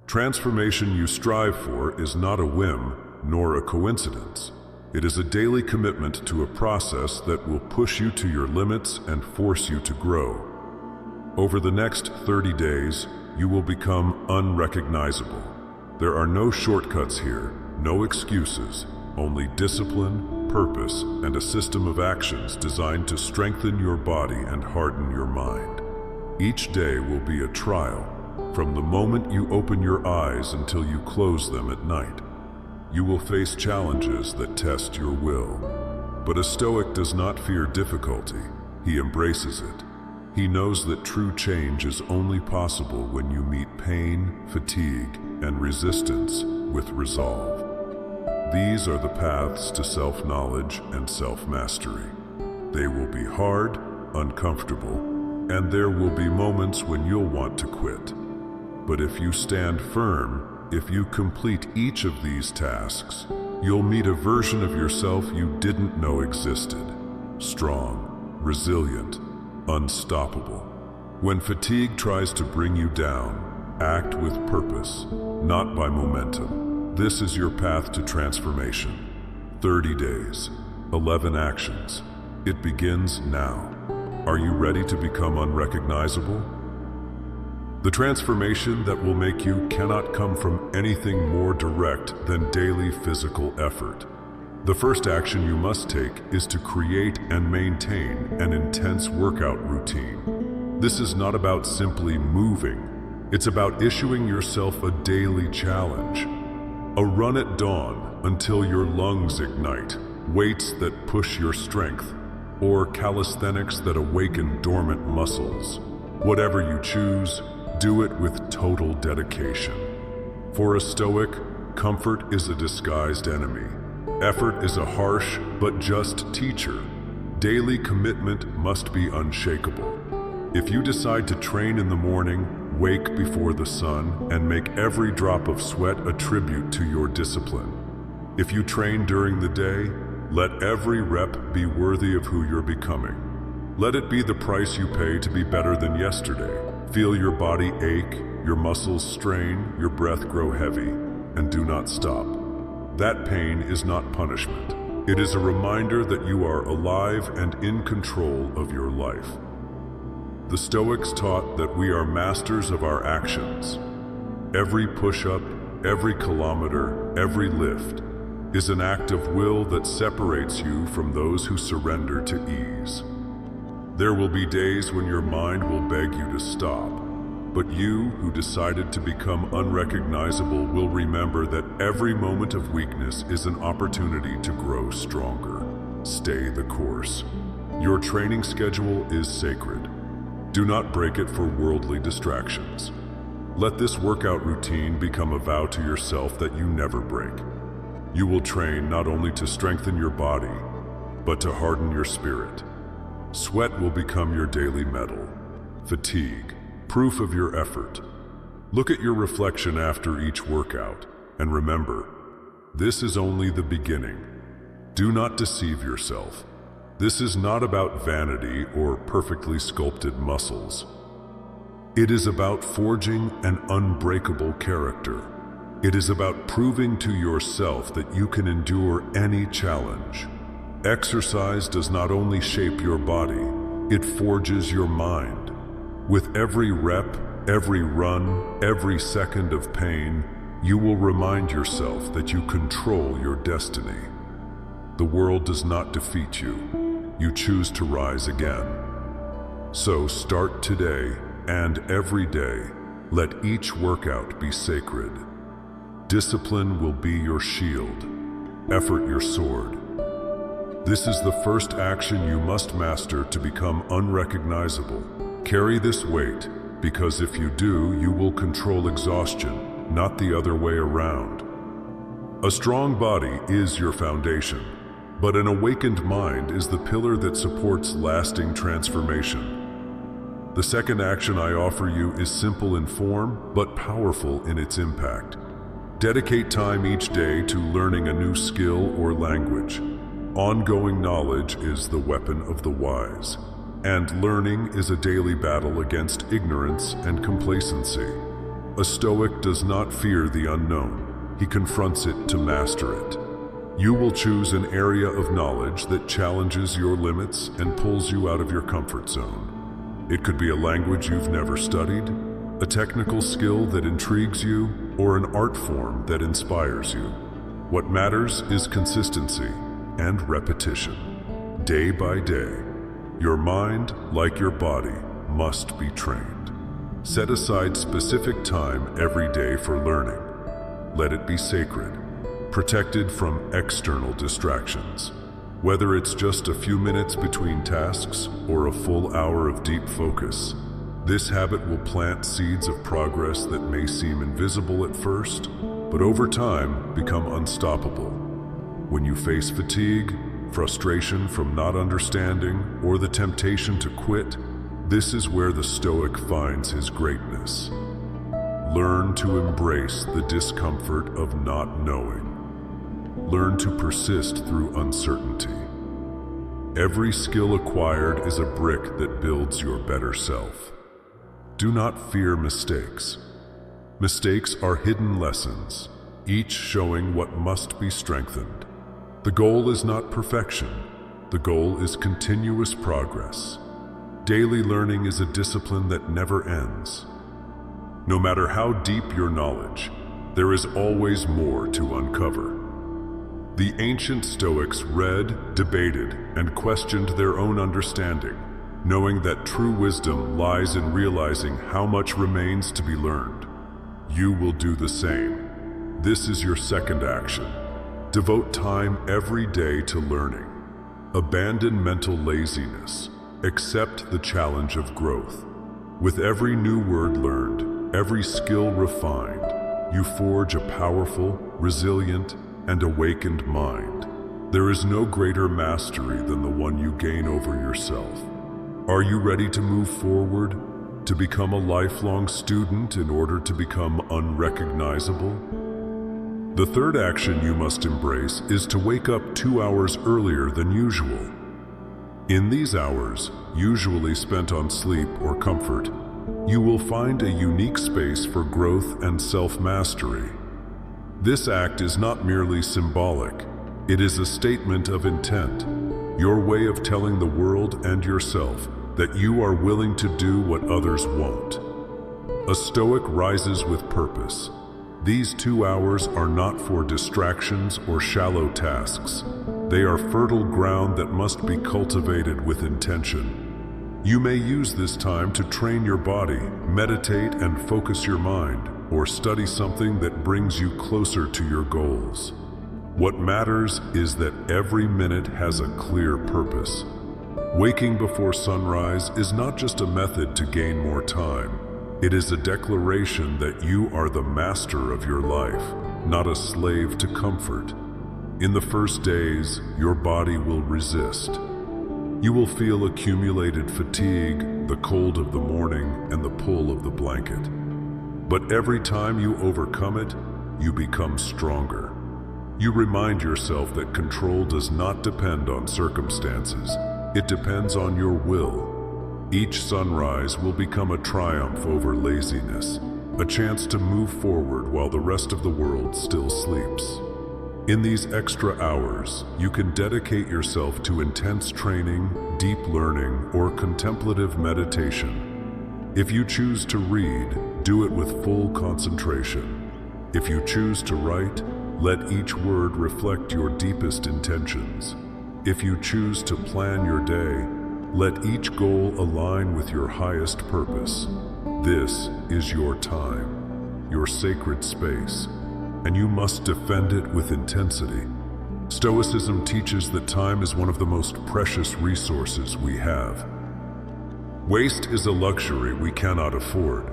Transformation you strive for is not a whim nor a coincidence. It is a daily commitment to a process that will push you to your limits and force you to grow. Over the next 30 days, you will become unrecognizable. There are no shortcuts here, no excuses, only discipline, purpose, and a system of actions designed to strengthen your body and harden your mind. Each day will be a trial, from the moment you open your eyes until you close them at night. You will face challenges that test your will. But a Stoic does not fear difficulty, he embraces it. He knows that true change is only possible when you meet pain, fatigue, and resistance with resolve. These are the paths to self-knowledge and self-mastery. They will be hard, uncomfortable, and there will be moments when you'll want to quit. But if you stand firm, if you complete each of these tasks, you'll meet a version of yourself you didn't know existed. Strong, resilient, unstoppable. When fatigue tries to bring you down, act with purpose, not by momentum. This is your path to transformation. 30 days, 11 actions. It begins now. Are you ready to become unrecognizable? The transformation that will make you cannot come from anything more direct than daily physical effort. The first action you must take is to create and maintain an intense workout routine. This is not about simply moving. It's about issuing yourself a daily challenge. A run at dawn until your lungs ignite, weights that push your strength, or calisthenics that awaken dormant muscles. Whatever you choose, do it with total dedication. For a Stoic, comfort is a disguised enemy. Effort is a harsh but just teacher. Daily commitment must be unshakable. If you decide to train in the morning, wake before the sun, and make every drop of sweat a tribute to your discipline. If you train during the day, let every rep be worthy of who you're becoming. Let it be the price you pay to be better than yesterday. Feel your body ache, your muscles strain, your breath grow heavy, and do not stop. That pain is not punishment. It is a reminder that you are alive and in control of your life. The Stoics taught that we are masters of our actions. Every push-up, every kilometer, every lift is an act of will that separates you from those who surrender to ease. There will be days when your mind will beg you to stop, but you who decided to become unrecognizable will remember that every moment of weakness is an opportunity to grow stronger. Stay the course. Your training schedule is sacred. Do not break it for worldly distractions. Let this workout routine become a vow to yourself that you never break. You will train not only to strengthen your body, but to harden your spirit. Sweat will become your daily medal. Fatigue, proof of your effort. Look at your reflection after each workout, and remember, this is only the beginning. Do not deceive yourself. This is not about vanity or perfectly sculpted muscles. It is about forging an unbreakable character. It is about proving to yourself that you can endure any challenge. Exercise does not only shape your body, it forges your mind. With every rep, every run, every second of pain, you will remind yourself that you control your destiny. The world does not defeat you. You choose to rise again. So start today and every day. Let each workout be sacred. Discipline will be your shield, effort your sword. This is the first action you must master to become unrecognizable. Carry this weight, because if you do, you will control exhaustion, not the other way around. A strong body is your foundation, but an awakened mind is the pillar that supports lasting transformation. The second action I offer you is simple in form, but powerful in its impact. Dedicate time each day to learning a new skill or language. Ongoing knowledge is the weapon of the wise, and learning is a daily battle against ignorance and complacency. A Stoic does not fear the unknown. He confronts it to master it. You will choose an area of knowledge that challenges your limits and pulls you out of your comfort zone. It could be a language you've never studied, a technical skill that intrigues you, or an art form that inspires you. What matters is consistency and repetition. Day by day, your mind, like your body, must be trained. Set aside specific time every day for learning. Let it be sacred, protected from external distractions. Whether it's just a few minutes between tasks or a full hour of deep focus, this habit will plant seeds of progress that may seem invisible at first, but over time become unstoppable. When you face fatigue, frustration from not understanding, or the temptation to quit, this is where the Stoic finds his greatness. Learn to embrace the discomfort of not knowing. Learn to persist through uncertainty. Every skill acquired is a brick that builds your better self. Do not fear mistakes. Mistakes are hidden lessons, each showing what must be strengthened. The goal is not perfection. The goal is continuous progress. Daily learning is a discipline that never ends. No matter how deep your knowledge, there is always more to uncover. The ancient Stoics read, debated, and questioned their own understanding, knowing that true wisdom lies in realizing how much remains to be learned. You will do the same. This is your second action. Devote time every day to learning. Abandon mental laziness. Accept the challenge of growth. With every new word learned, every skill refined, you forge a powerful, resilient, and awakened mind. There is no greater mastery than the one you gain over yourself. Are you ready to move forward, to become a lifelong student in order to become unrecognizable? The third action you must embrace is to wake up 2 hours earlier than usual. In these hours, usually spent on sleep or comfort, you will find a unique space for growth and self-mastery. This act is not merely symbolic, it is a statement of intent, your way of telling the world and yourself that you are willing to do what others won't. A Stoic rises with purpose. These 2 hours are not for distractions or shallow tasks. They are fertile ground that must be cultivated with intention. You may use this time to train your body, meditate and focus your mind, or study something that brings you closer to your goals. What matters is that every minute has a clear purpose. Waking before sunrise is not just a method to gain more time. It is a declaration that you are the master of your life, not a slave to comfort. In the first days, your body will resist. You will feel accumulated fatigue, the cold of the morning, and the pull of the blanket. But every time you overcome it, you become stronger. You remind yourself that control does not depend on circumstances. It depends on your will. Each sunrise will become a triumph over laziness, a chance to move forward while the rest of the world still sleeps. In these extra hours, you can dedicate yourself to intense training, deep learning, or contemplative meditation. If you choose to read, do it with full concentration. If you choose to write, let each word reflect your deepest intentions. If you choose to plan your day, let each goal align with your highest purpose. This is your time, your sacred space, and you must defend it with intensity. Stoicism teaches that time is one of the most precious resources we have. Waste is a luxury we cannot afford.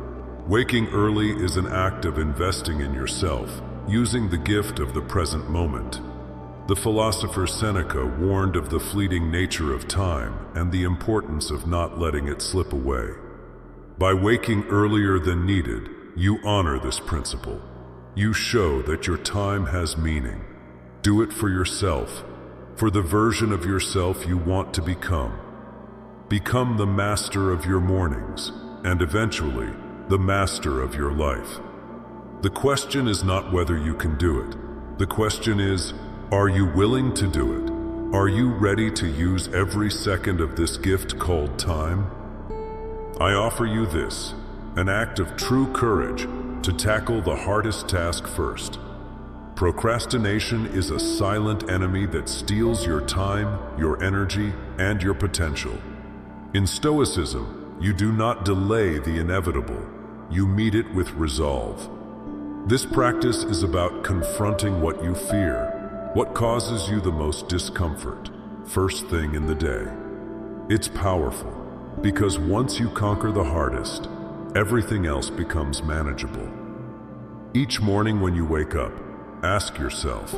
Waking early is an act of investing in yourself, using the gift of the present moment. The philosopher Seneca warned of the fleeting nature of time and the importance of not letting it slip away. By waking earlier than needed, you honor this principle. You show that your time has meaning. Do it for yourself, for the version of yourself you want to become. Become the master of your mornings, and eventually, the master of your life. The question is not whether you can do it. The question is, are you willing to do it? Are you ready to use every second of this gift called time? I offer you this, an act of true courage to tackle the hardest task first. Procrastination is a silent enemy that steals your time, your energy, and your potential. In Stoicism, you do not delay the inevitable, you meet it with resolve. This practice is about confronting what you fear, what causes you the most discomfort, first thing in the day. It's powerful, because once you conquer the hardest, everything else becomes manageable. Each morning when you wake up, ask yourself,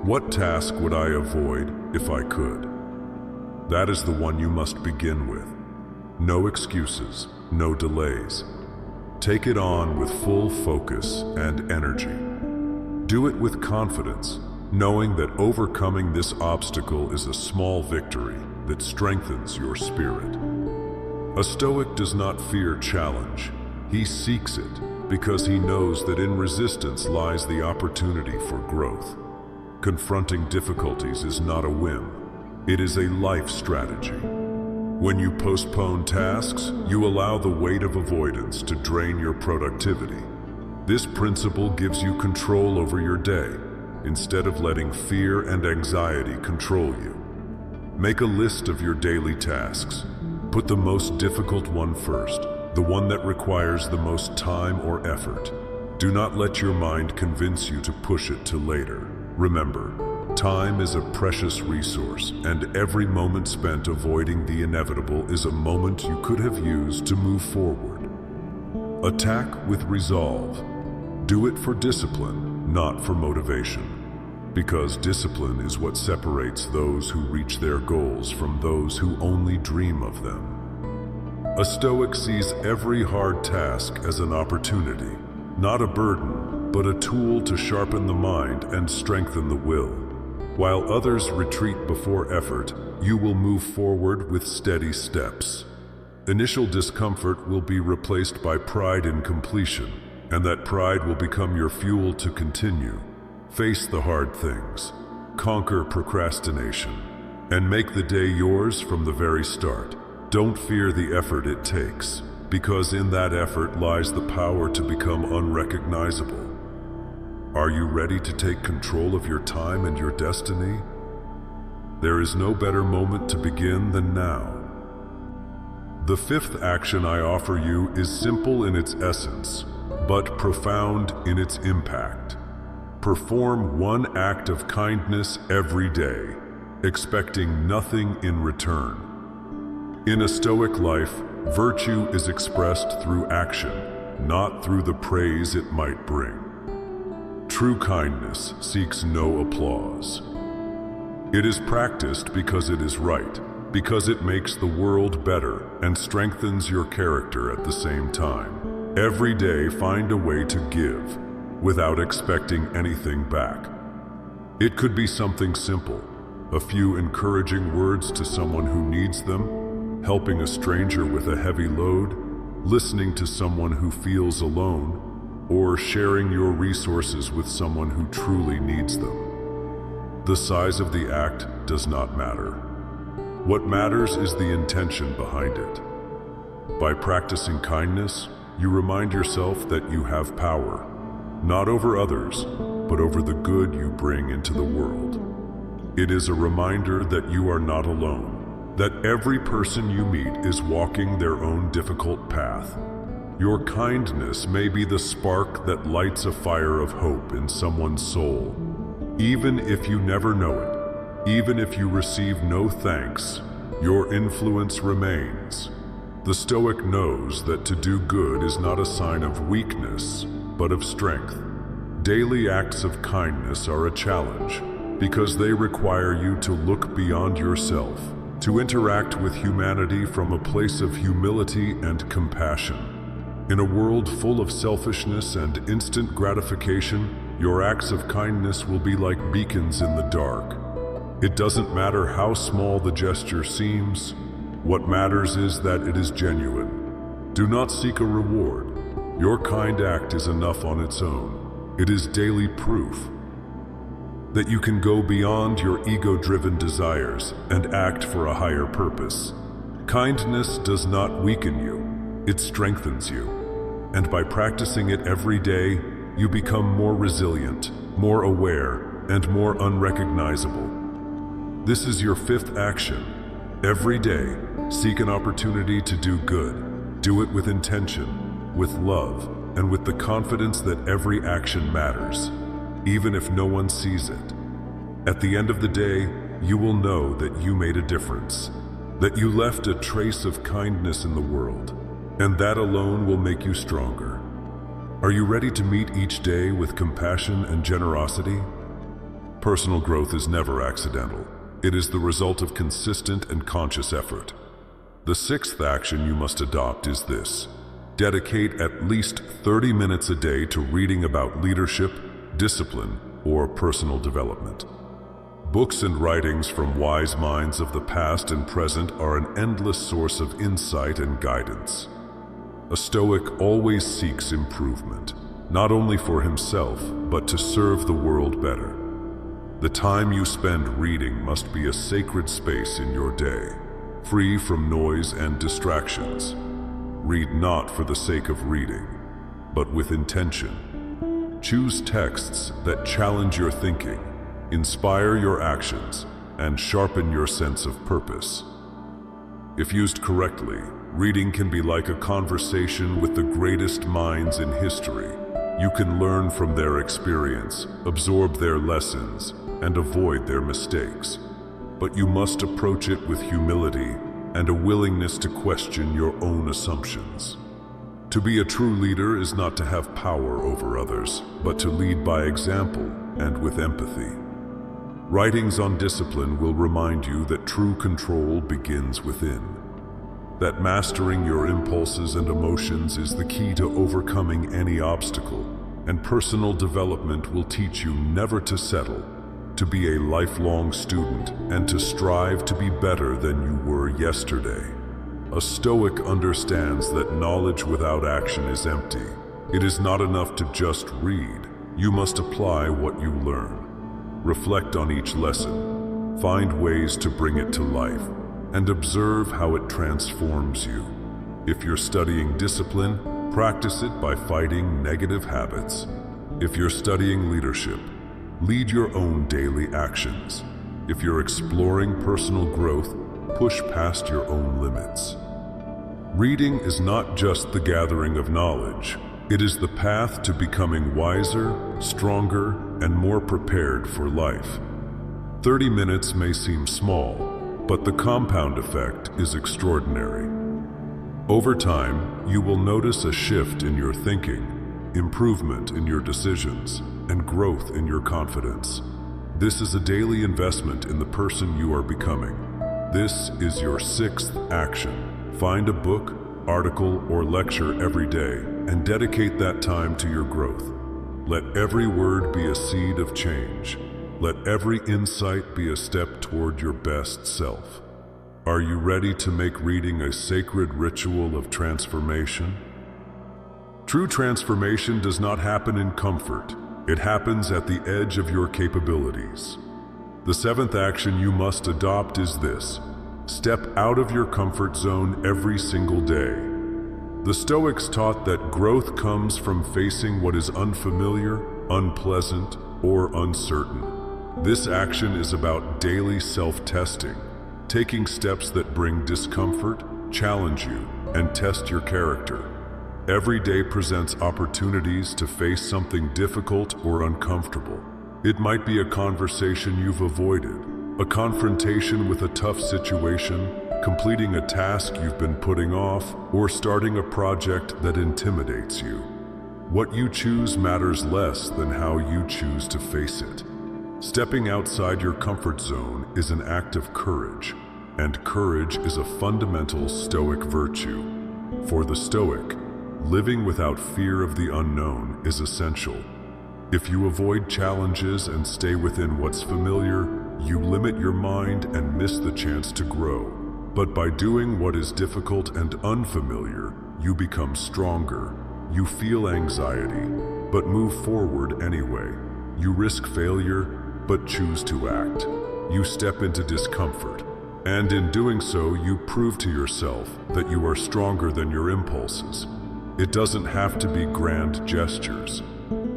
what task would I avoid if I could? That is the one you must begin with. No excuses, no delays. Take it on with full focus and energy. Do it with confidence, knowing that overcoming this obstacle is a small victory that strengthens your spirit. A Stoic does not fear challenge. He seeks it because he knows that in resistance lies the opportunity for growth. Confronting difficulties is not a whim. It is a life strategy. When you postpone tasks, you allow the weight of avoidance to drain your productivity. This principle gives you control over your day, instead of letting fear and anxiety control you. Make a list of your daily tasks. Put the most difficult one first, the one that requires the most time or effort. Do not let your mind convince you to push it to later. Remember, time is a precious resource, and every moment spent avoiding the inevitable is a moment you could have used to move forward. Attack with resolve. Do it for discipline, not for motivation, because discipline is what separates those who reach their goals from those who only dream of them. A Stoic sees every hard task as an opportunity, not a burden, but a tool to sharpen the mind and strengthen the will. While others retreat before effort, you will move forward with steady steps. Initial discomfort will be replaced by pride in completion, and that pride will become your fuel to continue. Face the hard things, conquer procrastination, and make the day yours from the very start. Don't fear the effort it takes, because in that effort lies the power to become unrecognizable. Are you ready to take control of your time and your destiny? There is no better moment to begin than now. The fifth action I offer you is simple in its essence, but profound in its impact. Perform one act of kindness every day, expecting nothing in return. In a Stoic life, virtue is expressed through action, not through the praise it might bring. True kindness seeks no applause. It is practiced because it is right, because it makes the world better and strengthens your character at the same time. Every day, find a way to give, without expecting anything back. It could be something simple, a few encouraging words to someone who needs them, helping a stranger with a heavy load, listening to someone who feels alone, or sharing your resources with someone who truly needs them. The size of the act does not matter. What matters is the intention behind it. By practicing kindness, you remind yourself that you have power, not over others, but over the good you bring into the world. It is a reminder that you are not alone, that every person you meet is walking their own difficult path. Your kindness may be the spark that lights a fire of hope in someone's soul. Even if you never know it, even if you receive no thanks, your influence remains. The Stoic knows that to do good is not a sign of weakness, but of strength. Daily acts of kindness are a challenge, because they require you to look beyond yourself, to interact with humanity from a place of humility and compassion. In a world full of selfishness and instant gratification, your acts of kindness will be like beacons in the dark. It doesn't matter how small the gesture seems. What matters is that it is genuine. Do not seek a reward. Your kind act is enough on its own. It is daily proof that you can go beyond your ego-driven desires and act for a higher purpose. Kindness does not weaken you, it strengthens you. And by practicing it every day, you become more resilient, more aware, and more unrecognizable. This is your fifth action. Every day, seek an opportunity to do good. Do it with intention, with love, and with the confidence that every action matters, even if no one sees it. At the end of the day, you will know that you made a difference, that you left a trace of kindness in the world, and that alone will make you stronger. Are you ready to meet each day with compassion and generosity? Personal growth is never accidental. It is the result of consistent and conscious effort. The sixth action you must adopt is this: dedicate at least 30 minutes a day to reading about leadership, discipline, or personal development. Books and writings from wise minds of the past and present are an endless source of insight and guidance. A Stoic always seeks improvement, not only for himself, but to serve the world better. The time you spend reading must be a sacred space in your day, free from noise and distractions. Read not for the sake of reading, but with intention. Choose texts that challenge your thinking, inspire your actions, and sharpen your sense of purpose. If used correctly, reading can be like a conversation with the greatest minds in history. You can learn from their experience, absorb their lessons, and avoid their mistakes. But you must approach it with humility and a willingness to question your own assumptions. To be a true leader is not to have power over others, but to lead by example and with empathy. Writings on discipline will remind you that true control begins within, that mastering your impulses and emotions is the key to overcoming any obstacle, and personal development will teach you never to settle, to be a lifelong student, and to strive to be better than you were yesterday. A Stoic understands that knowledge without action is empty. It is not enough to just read. You must apply what you learn. Reflect on each lesson, find ways to bring it to life, and observe how it transforms you. If you're studying discipline, practice it by fighting negative habits. If you're studying leadership, lead your own daily actions. If you're exploring personal growth, push past your own limits. Reading is not just the gathering of knowledge. It is the path to becoming wiser, stronger, and more prepared for life. 30 minutes may seem small, but the compound effect is extraordinary. Over time, you will notice a shift in your thinking, improvement in your decisions, and growth in your confidence. This is a daily investment in the person you are becoming. This is your sixth action. Find a book, article, or lecture every day and dedicate that time to your growth. Let every word be a seed of change. Let every insight be a step toward your best self. Are you ready to make reading a sacred ritual of transformation? True transformation does not happen in comfort. It happens at the edge of your capabilities. The seventh action you must adopt is this: step out of your comfort zone every single day. The Stoics taught that growth comes from facing what is unfamiliar, unpleasant, or uncertain. This action is about daily self-testing, taking steps that bring discomfort, challenge you, and test your character. Every day presents opportunities to face something difficult or uncomfortable. It might be a conversation you've avoided, a confrontation with a tough situation, completing a task you've been putting off, or starting a project that intimidates you. What you choose matters less than how you choose to face it. Stepping outside your comfort zone is an act of courage, and courage is a fundamental Stoic virtue. For the Stoic, living without fear of the unknown is essential. If you avoid challenges and stay within what's familiar, you limit your mind and miss the chance to grow. But by doing what is difficult and unfamiliar, you become stronger. You feel anxiety, but move forward anyway. You risk failure, but choose to act. You step into discomfort, and in doing so, you prove to yourself that you are stronger than your impulses. It doesn't have to be grand gestures.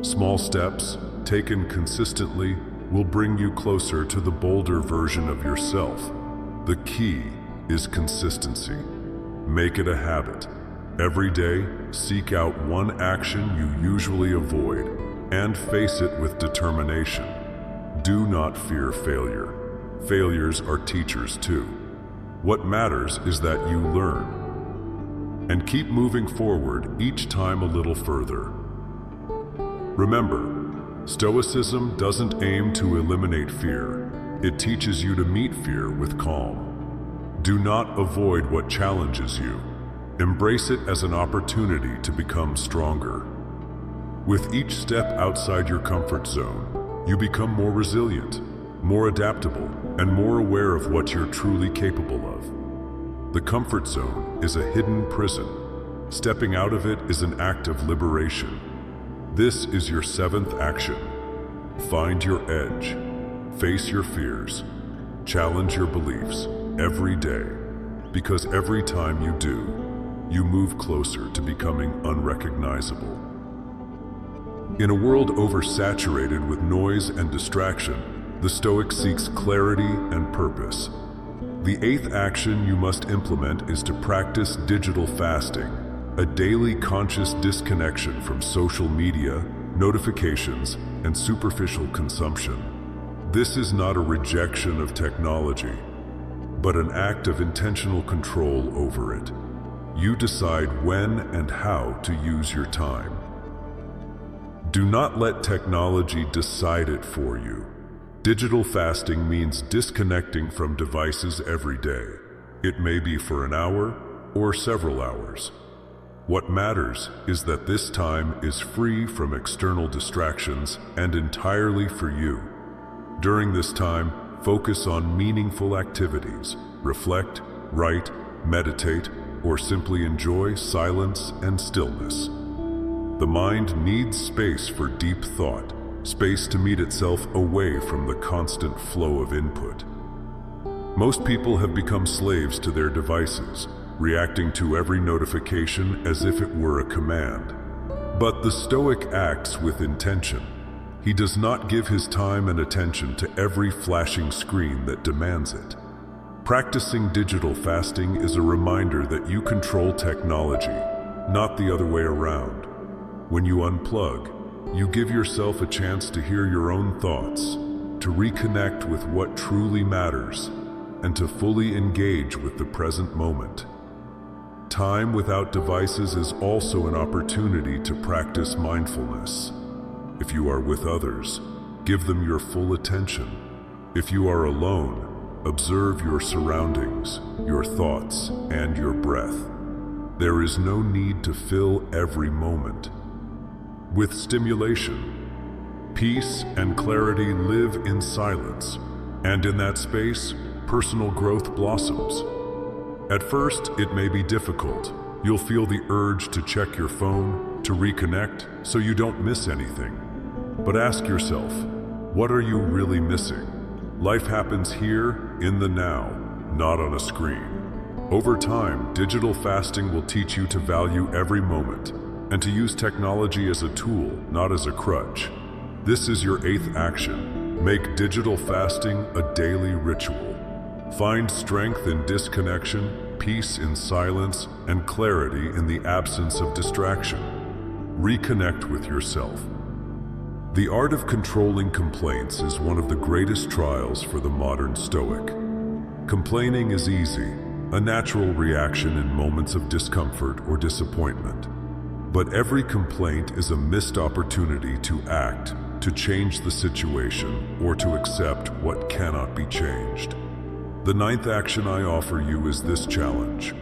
Small steps, taken consistently, will bring you closer to the bolder version of yourself. The key is consistency. Make it a habit. Every day, seek out one action you usually avoid and face it with determination. Do not fear failure. Failures are teachers too. What matters is that you learn and keep moving forward each time a little further. Remember, Stoicism doesn't aim to eliminate fear. It teaches you to meet fear with calm. Do not avoid what challenges you. Embrace it as an opportunity to become stronger. With each step outside your comfort zone, you become more resilient, more adaptable, and more aware of what you're truly capable of. The comfort zone is a hidden prison. Stepping out of it is an act of liberation. This is your 7th action. Find your edge. Face your fears. Challenge your beliefs every day. Because every time you do, you move closer to becoming unrecognizable. In a world oversaturated with noise and distraction, the Stoic seeks clarity and purpose. The 8th action you must implement is to practice digital fasting, a daily conscious disconnection from social media, notifications, and superficial consumption. This is not a rejection of technology, but an act of intentional control over it. You decide when and how to use your time. Do not let technology decide it for you. Digital fasting means disconnecting from devices every day. It may be for an hour or several hours. What matters is that this time is free from external distractions and entirely for you. During this time, focus on meaningful activities. Reflect, write, meditate, or simply enjoy silence and stillness. The mind needs space for deep thought, space to meet itself away from the constant flow of input. Most people have become slaves to their devices, reacting to every notification as if it were a command. But the Stoic acts with intention. He does not give his time and attention to every flashing screen that demands it. Practicing digital fasting is a reminder that you control technology, not the other way around. When you unplug, you give yourself a chance to hear your own thoughts, to reconnect with what truly matters, and to fully engage with the present moment. Time without devices is also an opportunity to practice mindfulness. If you are with others, give them your full attention. If you are alone, observe your surroundings, your thoughts, and your breath. There is no need to fill every moment with stimulation. Peace and clarity live in silence, and in that space, personal growth blossoms. At first, it may be difficult. You'll feel the urge to check your phone, to reconnect, so you don't miss anything. But ask yourself, what are you really missing? Life happens here, in the now, not on a screen. Over time, digital fasting will teach you to value every moment and to use technology as a tool, not as a crutch. This is your 8th action. Make digital fasting a daily ritual. Find strength in disconnection, peace in silence, and clarity in the absence of distraction. Reconnect with yourself. The art of controlling complaints is one of the greatest trials for the modern Stoic. Complaining is easy, a natural reaction in moments of discomfort or disappointment. But every complaint is a missed opportunity to act, to change the situation, or to accept what cannot be changed. The 9th action I offer you is this challenge: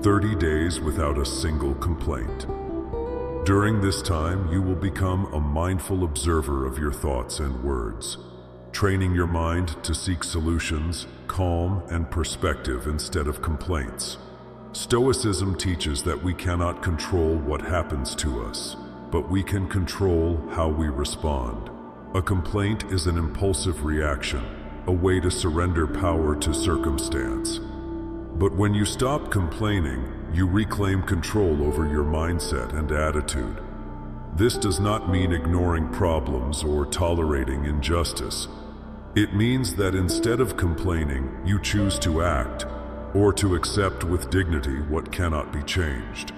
30 days without a single complaint. During this time, you will become a mindful observer of your thoughts and words, training your mind to seek solutions, calm, and perspective instead of complaints. Stoicism teaches that we cannot control what happens to us, but we can control how we respond. A complaint is an impulsive reaction, a way to surrender power to circumstance. But when you stop complaining, you reclaim control over your mindset and attitude. This does not mean ignoring problems or tolerating injustice. It means that instead of complaining, you choose to act, or to accept with dignity what cannot be changed.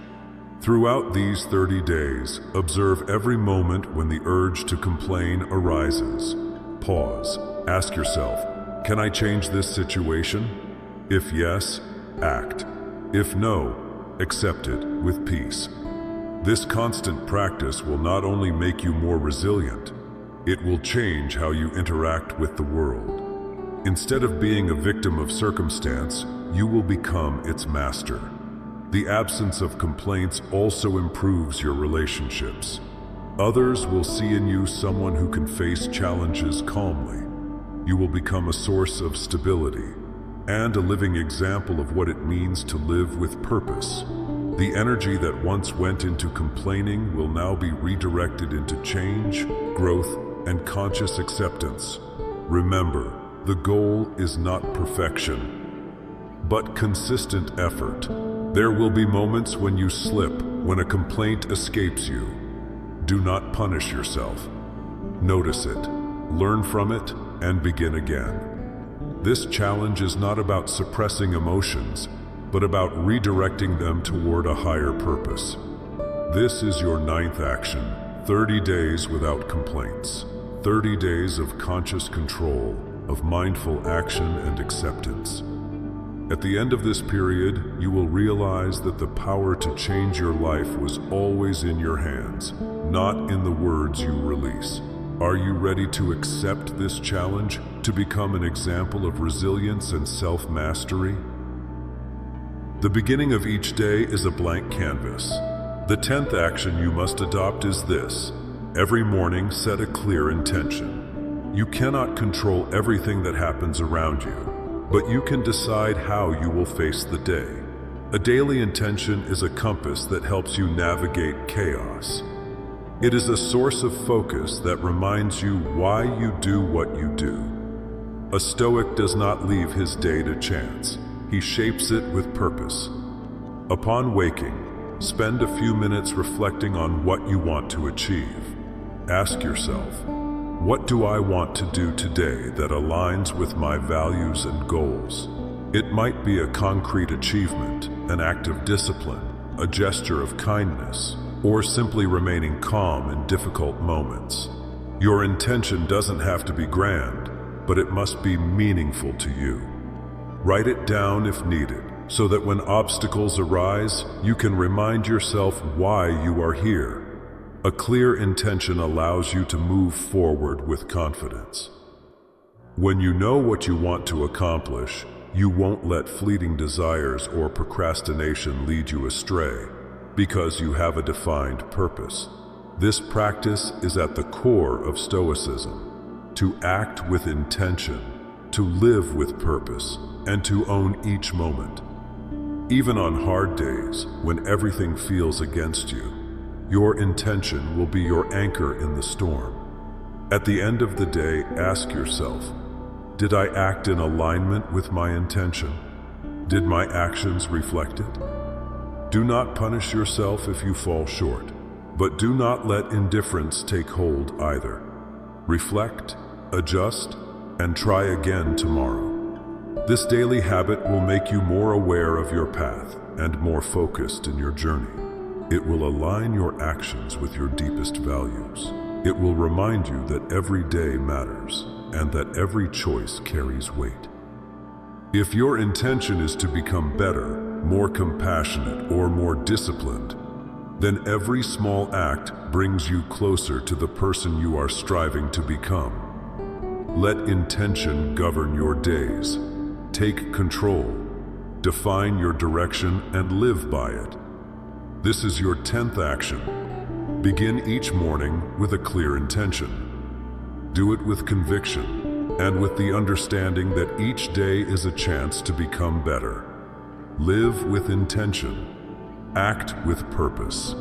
Throughout these 30 days, observe every moment when the urge to complain arises. Pause. Ask yourself, can I change this situation? If yes, act. If no, accept it with peace. This constant practice will not only make you more resilient, it will change how you interact with the world. Instead of being a victim of circumstance, you will become its master. The absence of complaints also improves your relationships. Others will see in you someone who can face challenges calmly. You will become a source of stability and a living example of what it means to live with purpose. The energy that once went into complaining will now be redirected into change, growth, and conscious acceptance. Remember, the goal is not perfection, but consistent effort. There will be moments when you slip, when a complaint escapes you. Do not punish yourself. Notice it, learn from it, and begin again. This challenge is not about suppressing emotions, but about redirecting them toward a higher purpose. This is your 9th action, 30 days without complaints. 30 days of conscious control, of mindful action and acceptance. At the end of this period, you will realize that the power to change your life was always in your hands, not in the words you release. Are you ready to accept this challenge, to become an example of resilience and self-mastery? The beginning of each day is a blank canvas. The 10th action you must adopt is this: every morning, set a clear intention. You cannot control everything that happens around you, but you can decide how you will face the day. A daily intention is a compass that helps you navigate chaos. It is a source of focus that reminds you why you do what you do. A Stoic does not leave his day to chance. He shapes it with purpose. Upon waking, spend a few minutes reflecting on what you want to achieve. Ask yourself, what do I want to do today that aligns with my values and goals? It might be a concrete achievement, an act of discipline, a gesture of kindness, or simply remaining calm in difficult moments. Your intention doesn't have to be grand, but it must be meaningful to you. Write it down if needed, so that when obstacles arise, you can remind yourself why you are here. A clear intention allows you to move forward with confidence. When you know what you want to accomplish, you won't let fleeting desires or procrastination lead you astray, because you have a defined purpose. This practice is at the core of Stoicism: to act with intention, to live with purpose, and to own each moment. Even on hard days, when everything feels against you, your intention will be your anchor in the storm. At the end of the day, ask yourself, did I act in alignment with my intention? Did my actions reflect it? Do not punish yourself if you fall short, but do not let indifference take hold either. Reflect, adjust, and try again tomorrow. This daily habit will make you more aware of your path and more focused in your journey. It will align your actions with your deepest values. It will remind you that every day matters and that every choice carries weight. If your intention is to become better, more compassionate, or more disciplined, then every small act brings you closer to the person you are striving to become. Let intention govern your days. Take control, define your direction, and live by it. This is your 10th action. Begin each morning with a clear intention. Do it with conviction and with the understanding that each day is a chance to become better. Live with intention. Act with purpose.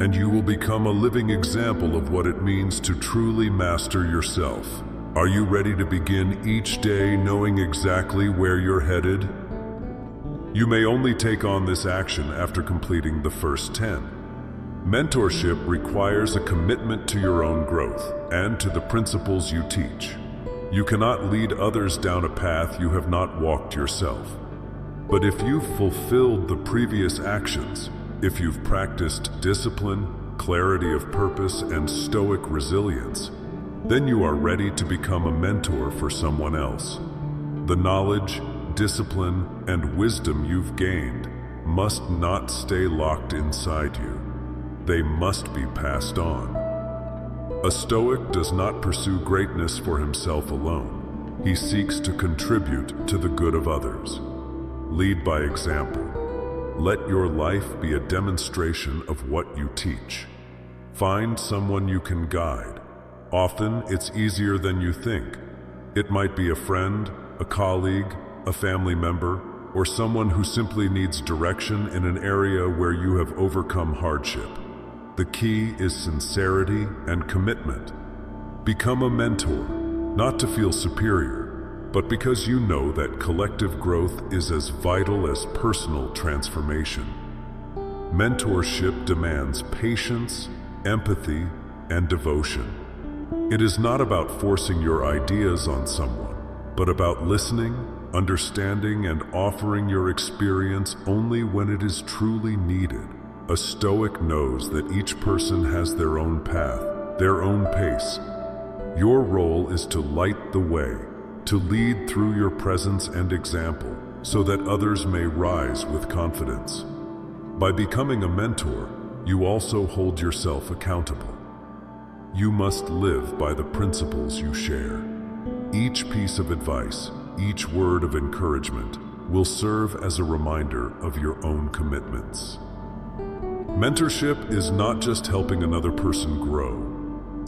And you will become a living example of what it means to truly master yourself. Are you ready to begin each day knowing exactly where you're headed? You may only take on this action after completing the first 10. Mentorship requires a commitment to your own growth and to the principles you teach. You cannot lead others down a path you have not walked yourself. But if you've fulfilled the previous actions, if you've practiced discipline, clarity of purpose, and stoic resilience, then you are ready to become a mentor for someone else. The knowledge, discipline, and wisdom you've gained must not stay locked inside you. They must be passed on. A Stoic does not pursue greatness for himself alone. He seeks to contribute to the good of others. Lead by example. Let your life be a demonstration of what you teach. Find someone you can guide. Often, it's easier than you think. It might be a friend, a colleague, a family member, or someone who simply needs direction in an area where you have overcome hardship. The key is sincerity and commitment. Become a mentor, not to feel superior, but because you know that collective growth is as vital as personal transformation. Mentorship demands patience, empathy, and devotion. It is not about forcing your ideas on someone, but about listening, understanding, and offering your experience only when it is truly needed. A Stoic knows that each person has their own path, their own pace. Your role is to light the way, to lead through your presence and example, so that others may rise with confidence. By becoming a mentor, you also hold yourself accountable. You must live by the principles you share. Each piece of advice, each word of encouragement, will serve as a reminder of your own commitments. Mentorship is not just helping another person grow.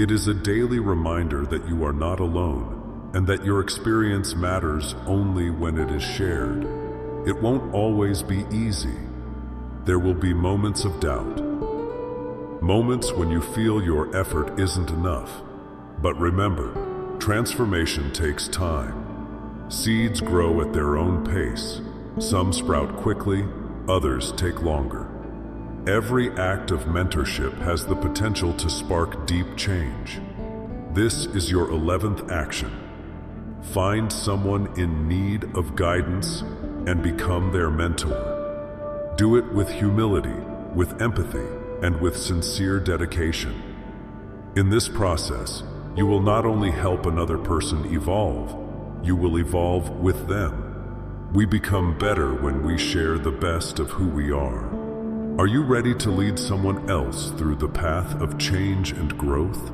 It is a daily reminder that you are not alone and that your experience matters only when it is shared. It won't always be easy. There will be moments of doubt, moments when you feel your effort isn't enough. But remember, transformation takes time. Seeds grow at their own pace. Some sprout quickly, others take longer. Every act of mentorship has the potential to spark deep change. This is your 11th action. Find someone in need of guidance and become their mentor. Do it with humility, with empathy, and with sincere dedication. In this process, you will not only help another person evolve, you will evolve with them. We become better when we share the best of who we are. Are you ready to lead someone else through the path of change and growth?